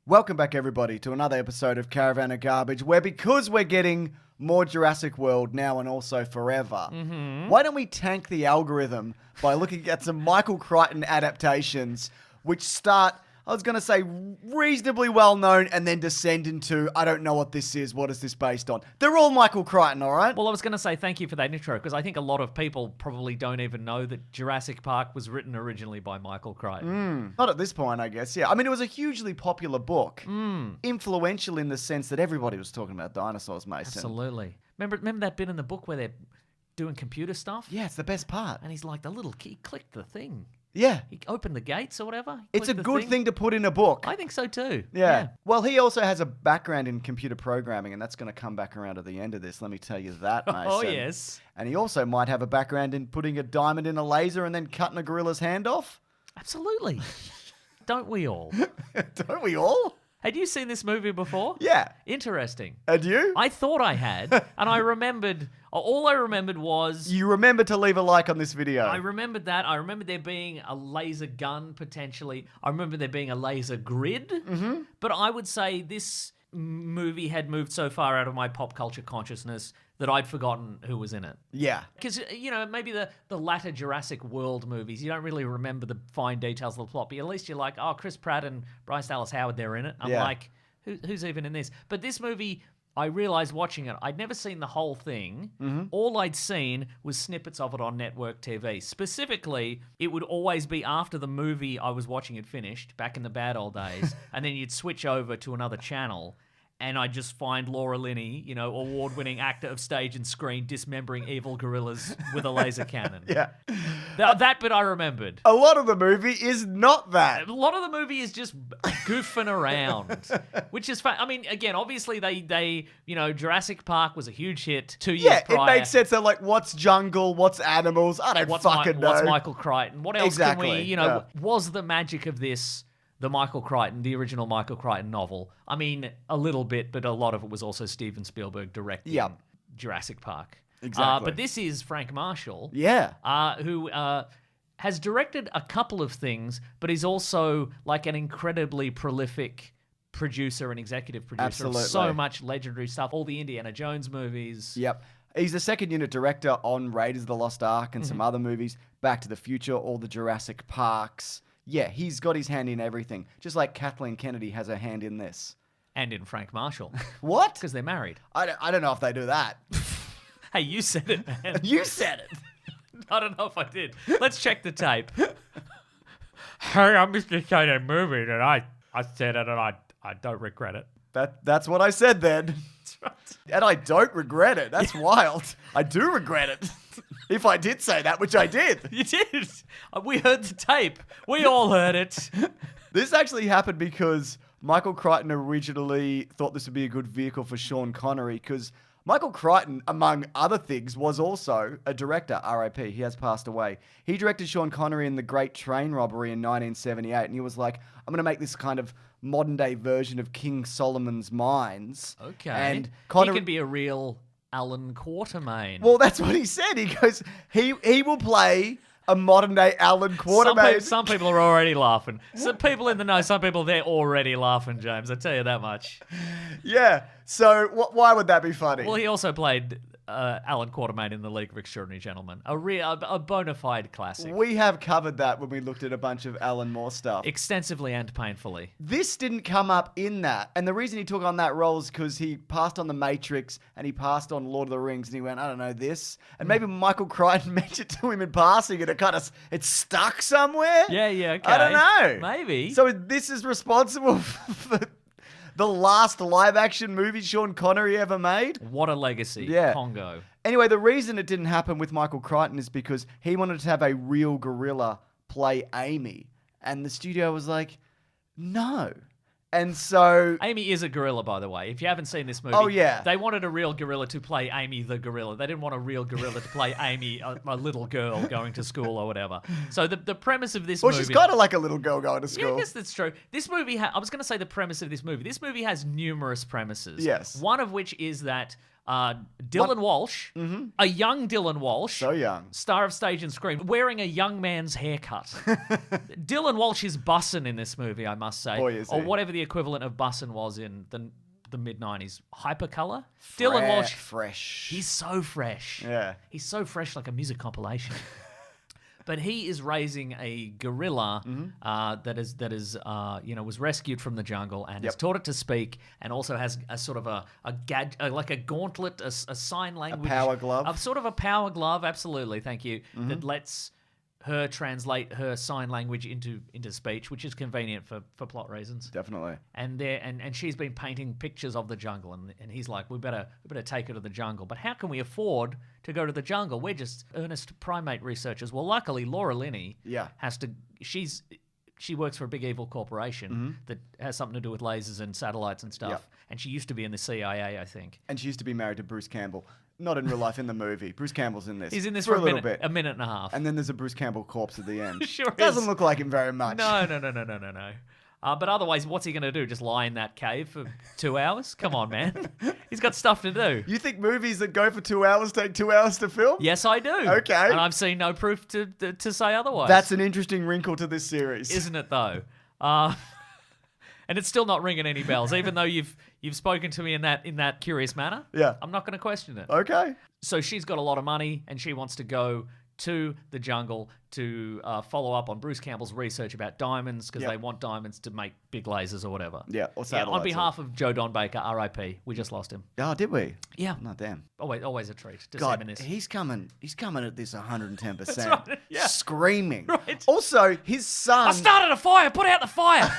Welcome back, everybody, to another episode of Caravan of Garbage, where because we're getting more Jurassic World now and also forever, why don't we tank the algorithm by looking at some Michael Crichton adaptations, which start, I was going to say, reasonably well known and then descend into, I don't know what this is, what is this based on? They're all Michael Crichton, all right? Well, I was going to say thank you for that intro, because I think a lot of people probably don't even know that Jurassic Park was written originally by Michael Crichton. Not at this point, I guess, yeah. I mean, it was a hugely popular book. Influential in the sense that everybody was talking about dinosaurs, Mason. Absolutely. Remember that bit in the book where they're doing computer stuff? Yeah, it's the best part. And he's like, the little key clicked the thing. Yeah. He opened the gates or whatever. It's a good thing to put in a book. I think so too. Yeah. Well, he also has a background in computer programming, and that's going to come back around at the end of this. Let me tell you that, Mason. Oh, yes. And he also might have a background in putting a diamond in a laser and then cutting a gorilla's hand off. Absolutely. Don't we all? Don't we all? Had you seen this movie before? Yeah. Interesting. And you? I thought I had, and I remembered, all I remembered was... You remember to leave a like on this video. I remembered that. I remembered there being a laser gun, potentially. I remember there being a laser grid. Mm-hmm. But I would say this movie had moved so far out of my pop culture consciousness that I'd forgotten who was in it. Yeah. Because, maybe the latter Jurassic World movies, you don't really remember the fine details of the plot, but at least you're like, oh, Chris Pratt and Bryce Dallas Howard, they're in it. I'm like, who's even in this? But this movie, I realized watching it, I'd never seen the whole thing. Mm-hmm. All I'd seen was snippets of it on network TV. Specifically, it would always be after the movie I was watching it finished, back in the bad old days, and then you'd switch over to another channel, and I'd just find Laura Linney, award-winning actor of stage and screen, dismembering evil gorillas with a laser cannon. Yeah. That bit I remembered. A lot of the movie is not that. A lot of the movie is just goofing around, which is fun. I mean, again, obviously they Jurassic Park was a huge hit 2 years prior. Yeah, it makes sense. They're like, what's jungle? What's animals? I don't fucking know. What's Michael Crichton? What else can we, yeah. Was the magic of this the Michael Crichton, the original Michael Crichton novel? I mean, a little bit, but a lot of it was also Steven Spielberg directing Jurassic Park. Exactly. But this is Frank Marshall. Yeah. Who has directed a couple of things, but he's also like an incredibly prolific producer and executive producer of so much legendary stuff. All the Indiana Jones movies. Yep. He's the second unit director on Raiders of the Lost Ark and some other movies. Back to the Future, all the Jurassic Parks. Yeah, he's got his hand in everything. Just like Kathleen Kennedy has her hand in this. And in Frank Marshall. What? Because they're married. I don't know if they do that. Hey, you said it, man. You said it. I don't know if I did. Let's check the tape. Hey, I'm just saying a movie that I said it and I don't regret it. That's what I said then. That's right. And I don't regret it. That's wild. I do regret it. If I did say that, which I did. You did. We heard the tape. We all heard it. This actually happened because Michael Crichton originally thought this would be a good vehicle for Sean Connery, because Michael Crichton, among other things, was also a director, R.I.P. He has passed away. He directed Sean Connery in The Great Train Robbery in 1978, and he was like, I'm going to make this kind of modern-day version of King Solomon's Mines. Okay. And Connery... He can be a real Alan Quatermain. Well, that's what he said. He goes, he will play a modern-day Alan Quatermain. Some people are already laughing. Some people in the know, some people, they're already laughing, James. I tell you that much. Yeah. So why would that be funny? Well, he also played Alan Quatermain in The League of Extraordinary Gentlemen. A bona fide classic. We have covered that when we looked at a bunch of Alan Moore stuff. Extensively and painfully. This didn't come up in that. And the reason he took on that role is because he passed on The Matrix and he passed on Lord of the Rings and he went, I don't know, this. And maybe Michael Crichton mentioned it to him in passing and it stuck somewhere. Yeah, okay. I don't know. Maybe. So this is responsible for the last live-action movie Sean Connery ever made. What a legacy. Yeah. Congo. Anyway, the reason it didn't happen with Michael Crichton is because he wanted to have a real gorilla play Amy. And the studio was like, no. And so... Amy is a gorilla, by the way. If you haven't seen this movie... Oh, yeah. They wanted a real gorilla to play Amy the gorilla. They didn't want a real gorilla to play Amy, a little girl going to school or whatever. So the premise of this movie... Well, she's kind of like a little girl going to school. Yeah, I guess that's true. This movie... I was going to say the premise of this movie. This movie has numerous premises. Yes. One of which is that Dylan Walsh, a young Dylan Walsh. So young. Star of stage and screen, wearing a young man's haircut. Dylan Walsh is bussin' in this movie, I must say. Boy, is or he. whatever the equivalent of bussin' was in the mid-90s. Hypercolor? Dylan Walsh. Fresh. He's so fresh. Yeah. He's so fresh like a music compilation. But he is raising a gorilla that was rescued from the jungle and has taught it to speak, and also has a sort of like a gauntlet, a sign language, power glove? a sort of a power glove. Absolutely, thank you. That lets her translate her sign language into speech, which is convenient for plot reasons. Definitely. And she's been painting pictures of the jungle, and he's like, we better take her to the jungle. But how can we afford to go to the jungle? We're just earnest primate researchers. Well, luckily Laura Linney has to. She works for a big evil corporation that has something to do with lasers and satellites and stuff. Yep. And she used to be in the CIA, I think. And she used to be married to Bruce Campbell. Not in real life, in the movie. Bruce Campbell's in this. He's in this for for a little bit. a minute and a half. And then there's a Bruce Campbell corpse at the end. Sure Doesn't is. look like him very much. No. But otherwise, what's he going to do? Just lie in that cave for 2 hours? Come on, man. He's got stuff to do. You think movies that go for 2 hours take 2 hours to film? Yes, I do. Okay. And I've seen no proof to say otherwise. That's an interesting wrinkle to this series. Isn't it, though? And it's still not ringing any bells, even though you've spoken to me in that curious manner. Yeah. I'm not going to question it. Okay. So she's got a lot of money, and she wants to go to the jungle to follow up on Bruce Campbell's research about diamonds, because they want diamonds to make big lasers or whatever. Yeah, or on satellites. behalf of Joe Don Baker, R.I.P. We just lost him. Oh, did we? Yeah. No, damn. Always a treat to see him God, in this. he's coming at this 110%. That's right, yeah. Screaming. Right. Also, his son... I started a fire! Put out the fire!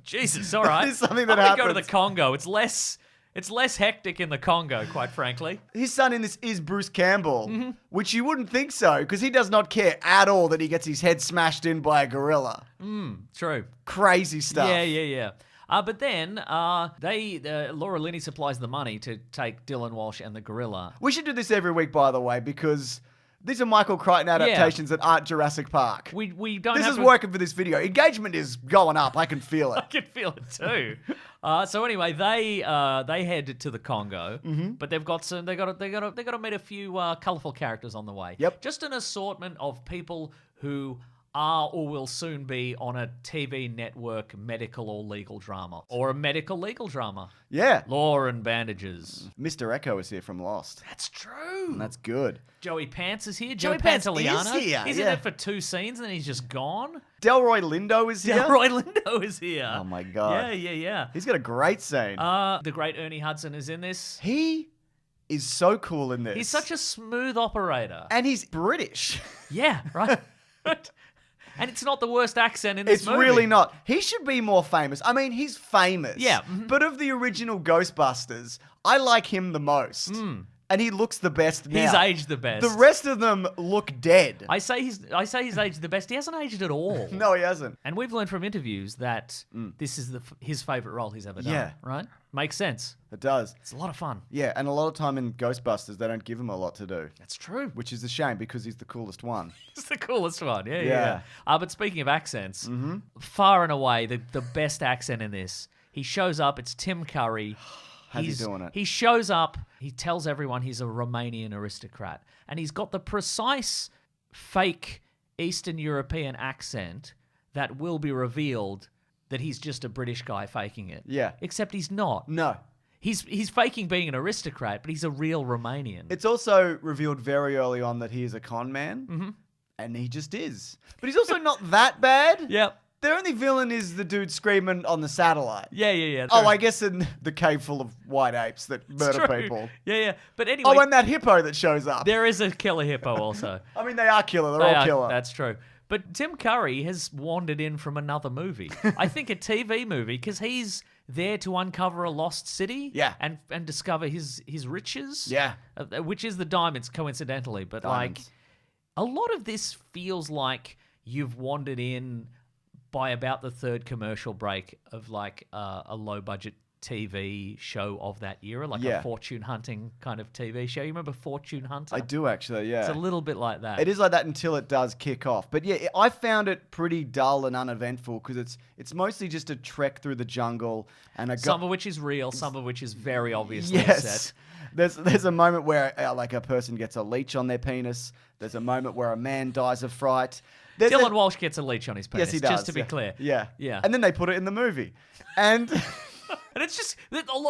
Jesus, all right. It's something that I'm gonna go to happens. the Congo. It's less hectic in the Congo, quite frankly. His son in this is Bruce Campbell, Mm-hmm. which you wouldn't think so, because he does not care at all that he gets his head smashed in by a gorilla. True. Crazy stuff. Yeah. But then Laura Linney supplies the money to take Dylan Walsh and the gorilla. We should do this every week, by the way, because these are Michael Crichton adaptations that aren't Jurassic Park. We don't. This have is to- working for this video. Engagement is going up. I can feel I it. can feel it too. So anyway, they head to the Congo, but they've got they got to meet a few colourful characters on the way. Yep. Just an assortment of people who are or will soon be on a TV network medical or legal drama, or a medical legal drama. Yeah. Law and bandages. Mr. Echo is here from Lost. That's true. And that's good. Joey Pants is here. Joey Joe Pants Pantoliano. is here, He's yeah. in it for 2 scenes and then he's just gone. Delroy Lindo is here. Delroy Lindo is here. Oh my God. Yeah. He's got a great scene. The great Ernie Hudson is in this. He is so cool in this. He's such a smooth operator. And he's British. Yeah, right. Right. And it's not the worst accent in this It's movie. really not. He should be more famous. I mean, he's famous. Yeah. But of the original Ghostbusters, I like him the most. And he looks the best now. He's aged the best. The rest of them look dead. I say he's aged the best. He hasn't aged at all. No, he hasn't. And we've learned from interviews that this is his favourite role he's ever done. Yeah. Right? Makes sense. It does. It's a lot of fun. Yeah, and a lot of time in Ghostbusters, they don't give him a lot to do. That's true. Which is a shame because he's the coolest one. It's the coolest one. Yeah. Yeah. But speaking of accents, far and away the best accent in this. He shows up. It's Tim Curry. How's he doing it? He shows up. He tells everyone he's a Romanian aristocrat, and he's got the precise fake Eastern European accent that will be revealed that he's just a British guy faking it. Yeah. Except he's not. No. He's faking being an aristocrat, but he's a real Romanian. It's also revealed very early on that he is a con man. And he just is. But he's also not that bad. Yep. The only villain is the dude screaming on the satellite. Yeah. Oh, I guess in the cave full of white apes that murder True. people. Yeah. But anyway, Oh, and that hippo that shows up. there is a killer hippo also. I mean, they are killer. They're They all are- killer. That's true. But Tim Curry has wandered in from another movie. I think a TV movie, because he's there to uncover a lost city. Yeah. And discover his riches. Yeah. Which is the diamonds, coincidentally. But Diamonds. like, a lot of this feels like you've wandered in by about the third commercial break of like a low budget TV show of that era, like Yeah. a fortune hunting kind of TV show. You remember Fortune Hunter? I do actually, yeah. It's a little bit like that. It is like that until it does kick off. But yeah, I found it pretty dull and uneventful because it's mostly just a trek through the jungle and Some of which is real, some of which is very obviously yes. set. There's a moment where like a person gets a leech on their penis. There's a moment where a man dies of fright. Dylan Walsh gets a leech on his penis, Yes, he does. just to be clear. Yeah. Yeah. And then they put it in the movie. And And it's just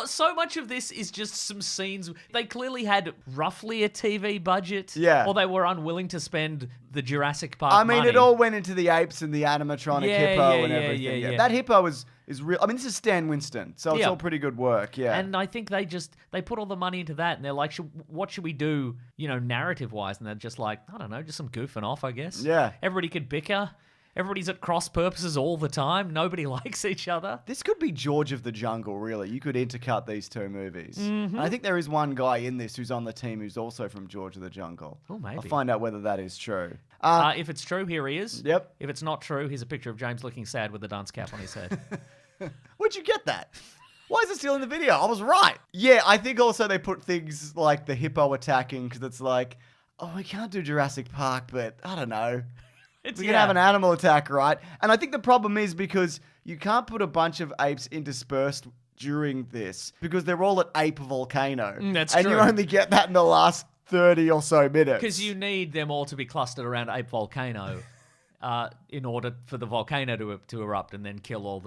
so much of this is just some scenes. They clearly had roughly a TV budget, Yeah. or they were unwilling to spend the Jurassic Park. I mean, money. it all went into the apes and the animatronic Yeah, hippo yeah, and yeah, everything. yeah. That hippo is real. I mean, this is Stan Winston, so it's Yeah. all pretty good work. Yeah. And I think they put all the money into that, and they're like, what should we do, narrative wise? And they're just like, I don't know, just some goofing off, I guess. Yeah. Everybody could bicker. Everybody's at cross purposes all the time. Nobody likes each other. This could be George of the Jungle, really. You could intercut these two movies. Mm-hmm. And I think there is one guy in this who's on the team who's also from George of the Jungle. Oh, maybe. I'll find out whether that is true. If it's true, here he is. Yep. If it's not true, here's a picture of James looking sad with a dunce cap on his head. Where'd you get that? Why is it still in the video? I was right. Yeah, I think also they put things like the hippo attacking because it's like, oh, we can't do Jurassic Park, but I don't know. We can have an animal attack, right? And I think the problem is because you can't put a bunch of apes interspersed during this because they're all at Ape Volcano. That's and true. you only get that in the last 30 or so minutes. Because you need them all to be clustered around Ape Volcano in order for the volcano to erupt and then kill all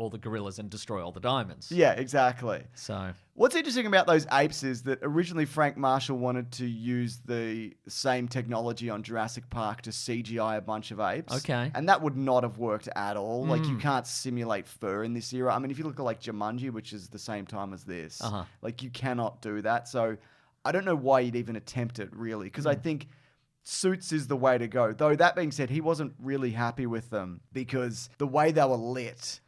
the gorillas and destroy all the diamonds. Yeah, exactly. So What's interesting about those apes is that originally Frank Marshall wanted to use the same technology on Jurassic Park to CGI a bunch of apes. Okay. And that would not have worked at all. Like, you can't simulate fur in this era. I mean, if you look at, like, Jumanji, which is the same time as this, like, you cannot do that. So I don't know why you'd even attempt it, really, because I think suits is the way to go. Though, that being said, he wasn't really happy with them because the way they were lit...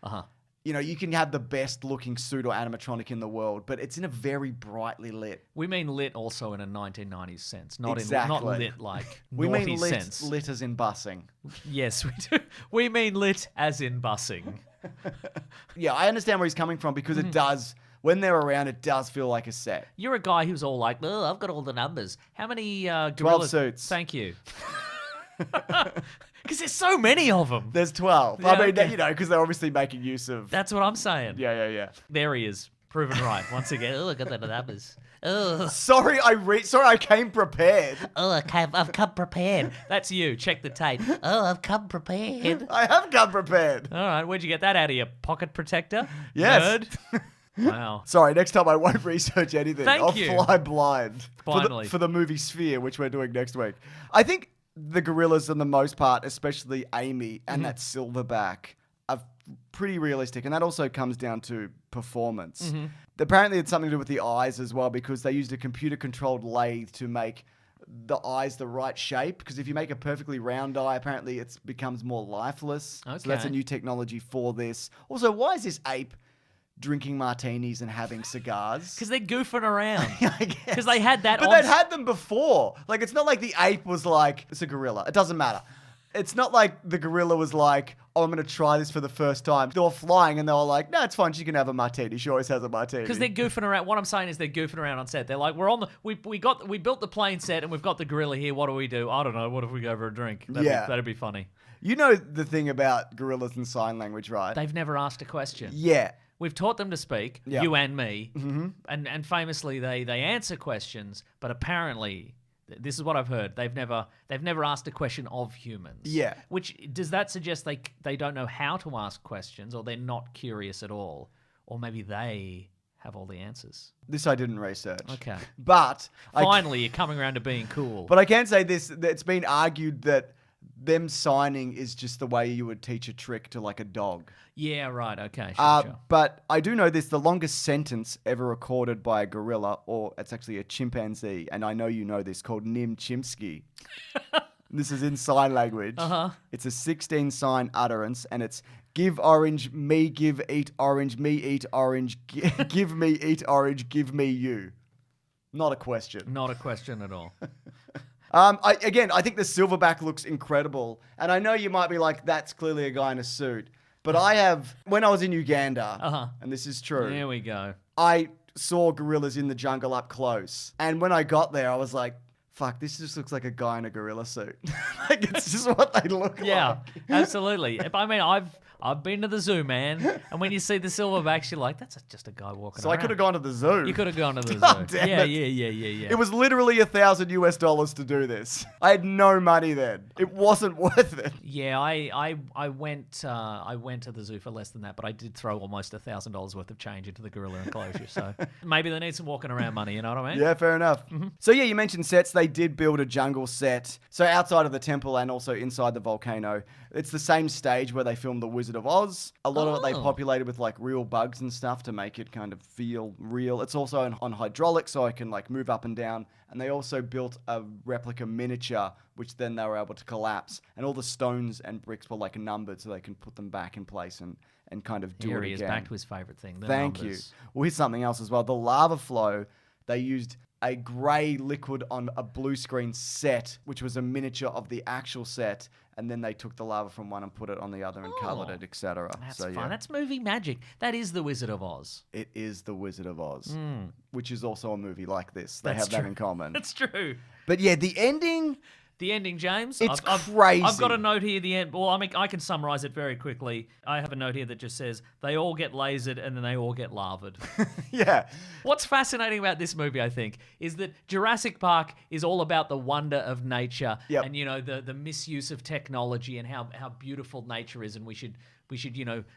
you can have the best looking suit or animatronic in the world, but it's in a very brightly lit. we mean lit also in a 1990s sense, not Exactly. lit like We naughty mean sense. lit as in busing. Yes, we do. We mean lit as in busing. Yeah, I understand where he's coming from because it does, when they're around, it does feel like a set. You're a guy who's all like, "Oh, I've got all the numbers. How many gorillas?" 12 suits. Thank you. Because there's so many of them. There's 12. Yeah, I mean, okay. because they're obviously making use of... That's what I'm saying. Yeah. There he is, proven right once again. Oh, I got the numbers. Oh, Sorry, I came prepared. I've come prepared. That's you. Check the tape. Oh, I've come prepared. I have come prepared. All right, where'd you get that out of your pocket protector? Yes. Nerd? Wow. Sorry, next time I won't research anything. Thank I'll you. fly blind. Finally. For the movie Sphere, which we're doing next week. I think the gorillas, on the most part, especially Amy and that silverback, are pretty realistic. And that also comes down to performance. Apparently, it's something to do with the eyes as well, because they used a computer-controlled lathe to make the eyes the right shape. Because if you make a perfectly round eye, apparently it becomes more lifeless. So that's a Okay. new technology for this. Also, why is this ape drinking martinis and having cigars? Because they're goofing around. I guess. Because they had that But on... they'd had them before. Like, it's not like the ape was like, it's a gorilla. It doesn't matter. It's not like the gorilla was like, oh, I'm going to try this for the first time. They were flying and they were like, no, it's fine. She can have a martini. She always has a martini. Because they're goofing around. What I'm saying is they're goofing around on set. They're like, we're on the... We built the plane set and we've got the gorilla here. What do we do? I don't know. What if we go for a drink? That'd be funny. You know the thing about gorillas and sign language, right? They've never asked a question. Yeah. We've taught them to speak, Yeah. you and me, and famously they answer questions, but apparently, this is what I've heard, they've never asked a question of humans. Yeah. Which, does that suggest they don't know how to ask questions, or they're not curious at all, or maybe they have all the answers? This I didn't research. Okay. But Finally, you're coming around to being cool. But I can say this, that it's been argued that them signing is just the way you would teach a trick to like a dog. Yeah, right, okay, sure. But I do know this, the longest sentence ever recorded by a gorilla, or it's actually a chimpanzee, and I know you know this, called Nim Chimpsky. This is in sign language. It's a 16 sign utterance, and it's give orange, me give eat orange, me eat orange, give me eat orange, give me you. Not a question. Not a question at all. I think the silverback looks incredible. And I know you might be like, that's clearly a guy in a suit. But when I was in Uganda, and this is true, There we go. I saw gorillas in the jungle up close. And when I got there, I was like, fuck, this just looks like a guy in a gorilla suit. Like, it's just what they look like. Yeah, absolutely. I mean, I've been to the zoo, man. And when you see the silverbacks, you're like, that's just a guy walking So around. I could have gone to the zoo. You could have gone to the God zoo. damn Yeah. it. It was literally $1,000 to do this. I had no money then. It wasn't worth it. Yeah, I went to the zoo for less than that, but I did throw almost $1,000 worth of change into the gorilla enclosure. So maybe they need some walking around money. You know what I mean? Yeah, fair enough. So yeah, you mentioned sets. They did build a jungle set. So outside of the temple and also inside the volcano, it's the same stage where they filmed The Wizard of Oz. A lot of it they populated with like real bugs and stuff to make it kind of feel real. It's also on hydraulics, so I can like move up and down. And they also built a replica miniature, which then they were able to collapse. And all the stones and bricks were like numbered, so they can put them back in place and kind of do Here it he again. is back to his favorite thing. The Thank numbers. you. Well, here's something else as well. The lava flow, they used a grey liquid on a blue screen set, which was a miniature of the actual set, and then they took the lava from one and put it on the other and coloured it, etc. That's So, fun. yeah, That's movie magic. That is The Wizard of Oz. it is The Wizard of Oz, which is also a movie like this. They That's have that true. in common. That's true. But yeah, the ending, The ending, James. it's I've crazy. got a note here. The end. Well, I mean, I can summarize it very quickly. I have a note here that just says they all get lasered and then they all get lavaed. Yeah. What's fascinating about this movie, I think, is that Jurassic Park is all about the wonder of nature Yep. and the misuse of technology and how beautiful nature is, and we should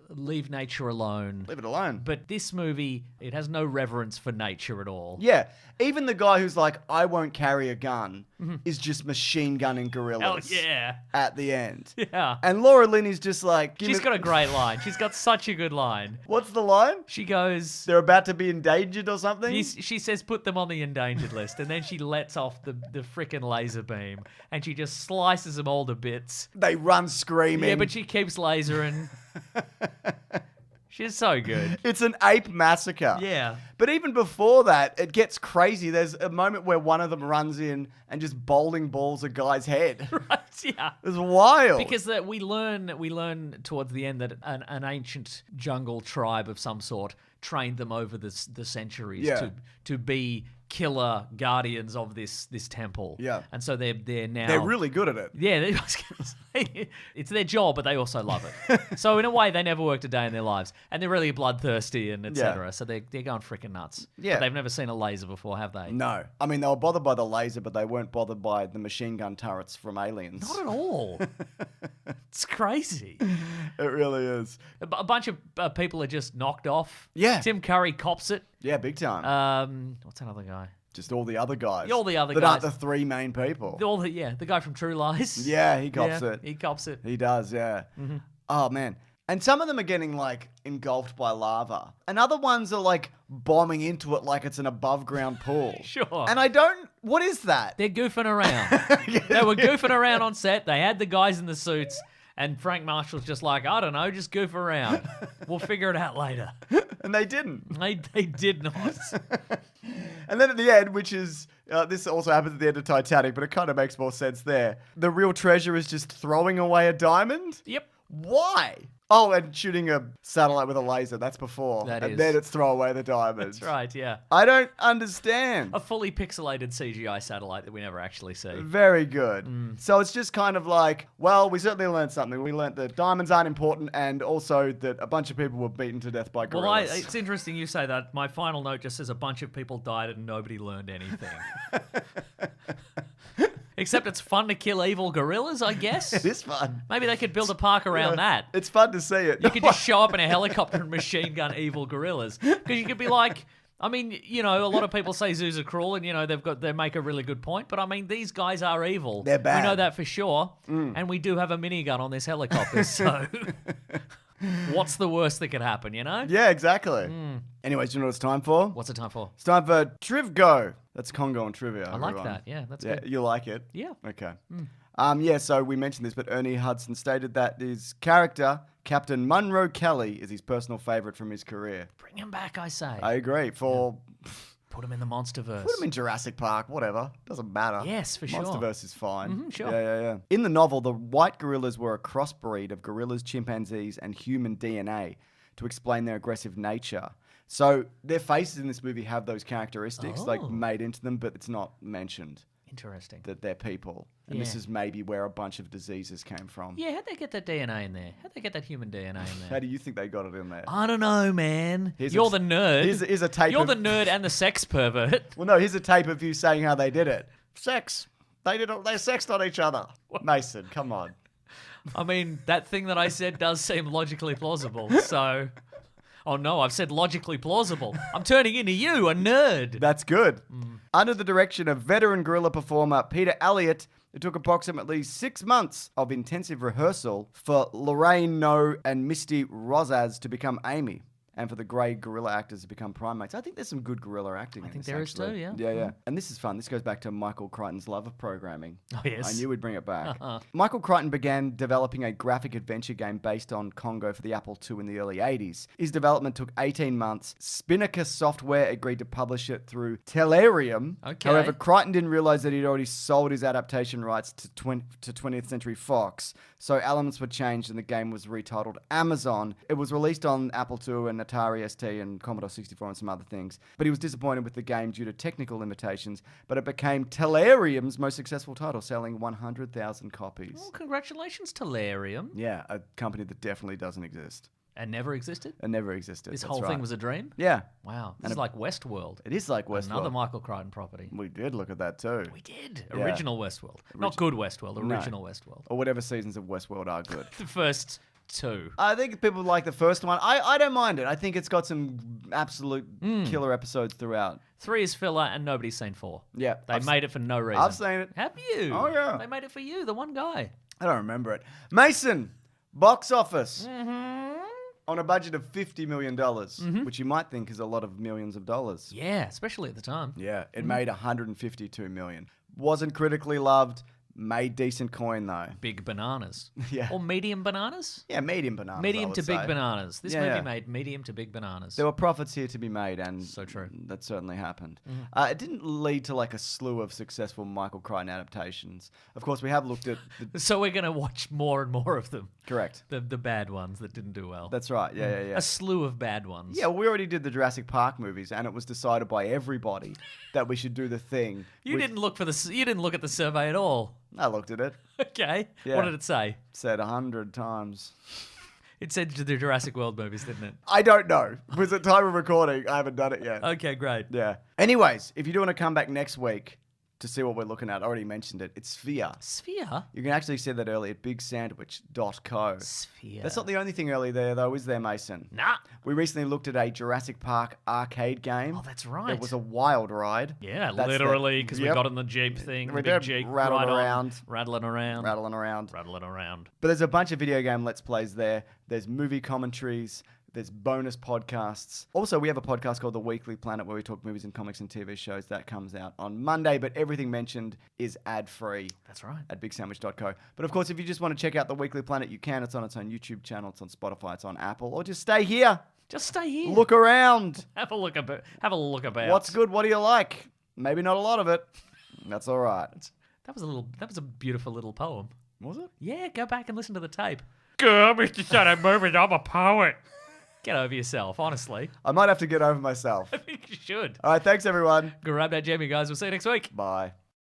leave nature alone. Leave it alone. But this movie, it has no reverence for nature at all. Yeah. Even the guy who's like, I won't carry a gun, is just machine gunning gorillas. Hell yeah. At the end. Yeah. And Laura Lynn is just like, She's got a great line. She's got such a good line. What's the line? She goes, They're about to be endangered or something? she says, put them on the endangered list. And then she lets off the frickin' laser beam. And she just slices them all to bits. They run screaming. Yeah, but she keeps lasering. She's so good. It's an ape massacre. Yeah. But even before that, it gets crazy. There's a moment where one of them runs in and just bowling balls a guy's head. Right, yeah. It's wild. Because we learn towards the end that an ancient jungle tribe of some sort trained them over the centuries to be killer guardians of this temple. Yeah. And so they're now They're really good at it. Yeah, I was gonna say, it's their job, but they also love it. So in a way, they never worked a day in their lives, and they're really bloodthirsty and etc. So they're going freaking nuts. Yeah. But they've never seen a laser before, have they? No. I mean, they were bothered by the laser, but they weren't bothered by the machine gun turrets from aliens. Not at all. It's crazy. It really is. A bunch of people are just knocked off. Yeah. Tim Curry cops it. Yeah, big time. What's another guy? Just all the other guys. All the other that guys. aren't the three main people. The guy from True Lies. Yeah, he cops it. He cops it. He does, yeah. Oh, man. And some of them are getting, like, engulfed by lava. And other ones are, like, bombing into it like it's an above-ground pool. Sure. And what is that? They're goofing around. They were goofing around on set. They had the guys in the suits. And Frank Marshall's just like, I don't know, just goof around. We'll figure it out later. And they didn't. They did not. And then at the end, which is, this also happens at the end of Titanic, but it kind of makes more sense there. The real treasure is just throwing away a diamond? Yep. Why? Oh, and shooting a satellite with a laser. That's before. That and is. then it's throw away the diamonds. That's right, yeah. I don't understand. A fully pixelated CGI satellite that we never actually see. Very good. So it's just kind of like, well, we certainly learned something. We learned that diamonds aren't important and also that a bunch of people were beaten to death by Well, gorillas. it's interesting you say that. My final note just says a bunch of people died and nobody learned anything. Except it's fun to kill evil gorillas, I guess. It is fun. Maybe they could build a park around that. It's fun to see it. You could just show up in a helicopter and machine gun evil gorillas. Because you could be like, I mean, a lot of people say zoos are cruel and, they make a really good point. But I mean, these guys are evil. They're bad. We know that for sure. And we do have a minigun on this helicopter. So what's the worst that could happen, Yeah, exactly. Anyways, do you know what it's time for? What's it time for? It's time for Triv Go. That's Congo and trivia. I like that. Yeah, that's good. You like it? Yeah. Okay. So we mentioned this, but Ernie Hudson stated that his character, Captain Munro Kelly, is his personal favourite from his career. Bring him back, I say. I agree. For Put them in the MonsterVerse. Put them in Jurassic Park, whatever. Doesn't matter. Yes, for sure. MonsterVerse is fine. Sure. Yeah. In the novel, the white gorillas were a crossbreed of gorillas, chimpanzees, and human DNA to explain their aggressive nature. So their faces in this movie have those characteristics made into them, but it's not mentioned Interesting. that they're people. And this is maybe where a bunch of diseases came from. Yeah, how'd they get that DNA in there? How'd they get that human DNA in there? How do you think they got it in there? I don't know, man. You're the nerd. Here's a tape You're of... the nerd and the sex pervert. Well, no, here's a tape of you saying how they did it. Sex. They sexed on each other. Mason, come on. I mean, that thing that I said does seem logically plausible, so... Oh no, I've said logically plausible. I'm turning into you, a nerd. That's good. Under the direction of veteran gorilla performer Peter Elliott, it took approximately 6 months of intensive rehearsal for Lorraine No and Misty Rosas to become Amy, and for the grey gorilla actors to become primates. I think there's some good gorilla acting in this, there is too, yeah. Yeah. And this is fun. This goes back to Michael Crichton's love of programming. Oh, yes. I knew we'd bring it back. Michael Crichton began developing a graphic adventure game based on Congo for the Apple II in the early 80s. His development took 18 months. Spinnaker Software agreed to publish it through Tellurium. Okay. However, Crichton didn't realize that he'd already sold his adaptation rights to 20th Century Fox, so elements were changed and the game was retitled Amazon. It was released on Apple II and Atari ST and Commodore 64 and some other things, but he was disappointed with the game due to technical limitations, but it became Tellurium's most successful title, selling 100,000 copies. Well, congratulations, Tellurium. Yeah, a company that definitely doesn't exist. And never existed? It never existed. This That's whole right. thing was a dream? Yeah. Wow. This is like Westworld. It is like Westworld. Another Michael Crichton property. We did look at that too. We did. Yeah. Original Westworld. Not good Westworld, original Westworld. Or whatever seasons of Westworld are good. The first two. I think people like the first one. I don't mind it. I think it's got some absolute killer episodes throughout. 3 is filler and nobody's seen 4. Yeah. They made it for no reason. I've seen it. Have you? Oh, yeah. They made it for you, the one guy. I don't remember it. Mason, box office. On a budget of $50 million, which you might think is a lot of millions of dollars. Yeah, especially at the time. Yeah, it made $152 million. Wasn't critically loved. Made decent coin though. Big bananas. Yeah. Or medium bananas? Yeah, medium bananas. Medium I to would big say. bananas. This Yeah, movie yeah. made medium to big bananas. There were profits here to be made, and So true. that certainly happened. It didn't lead to like a slew of successful Michael Crichton adaptations. Of course, we have looked at the... So we're going to watch more and more of them. Correct. The bad ones that didn't do well. That's right. Yeah. A slew of bad ones. Yeah, we already did the Jurassic Park movies, and it was decided by everybody that we should do the thing. You didn't look at the survey at all. I looked at it. Okay. Yeah. What did it say? Said 100 times. It said the Jurassic World movies, didn't it? I don't know. Because at time of recording, I haven't done it yet. Okay, great. Yeah. Anyways, if you do want to come back next week to see what we're looking at, I already mentioned it. It's Sphere. Sphere? You can actually see that early at bigsandwich.co. Sphere. That's not the only thing early there, though, is there, Mason? Nah. We recently looked at a Jurassic Park arcade game. Oh, that's right. It was a wild ride. Yeah, That's literally, because we Yep. got in the Jeep thing. We the big did. Jeep Rattled right on, around. rattling around. Rattling around. Rattling around. But there's a bunch of video game Let's Plays there. There's movie commentaries. There's bonus podcasts. Also, we have a podcast called The Weekly Planet where we talk movies and comics and TV shows. That comes out on Monday, but everything mentioned is ad-free. That's right. At bigsandwich.co. But of course, if you just want to check out The Weekly Planet, you can. It's on its own YouTube channel. It's on Spotify. It's on Apple. Or just stay here. Just stay here. Look around. Have a look about. Have a look about. What's good? What do you like? Maybe not a lot of it. That's all right. That was a beautiful little poem. Was it? Yeah, go back and listen to the tape. Girl, Mr. Son, I'm a poet. Get over yourself, honestly. I might have to get over myself. I think you should. All right. Thanks, everyone. Grab that jammy, guys. We'll see you next week. Bye.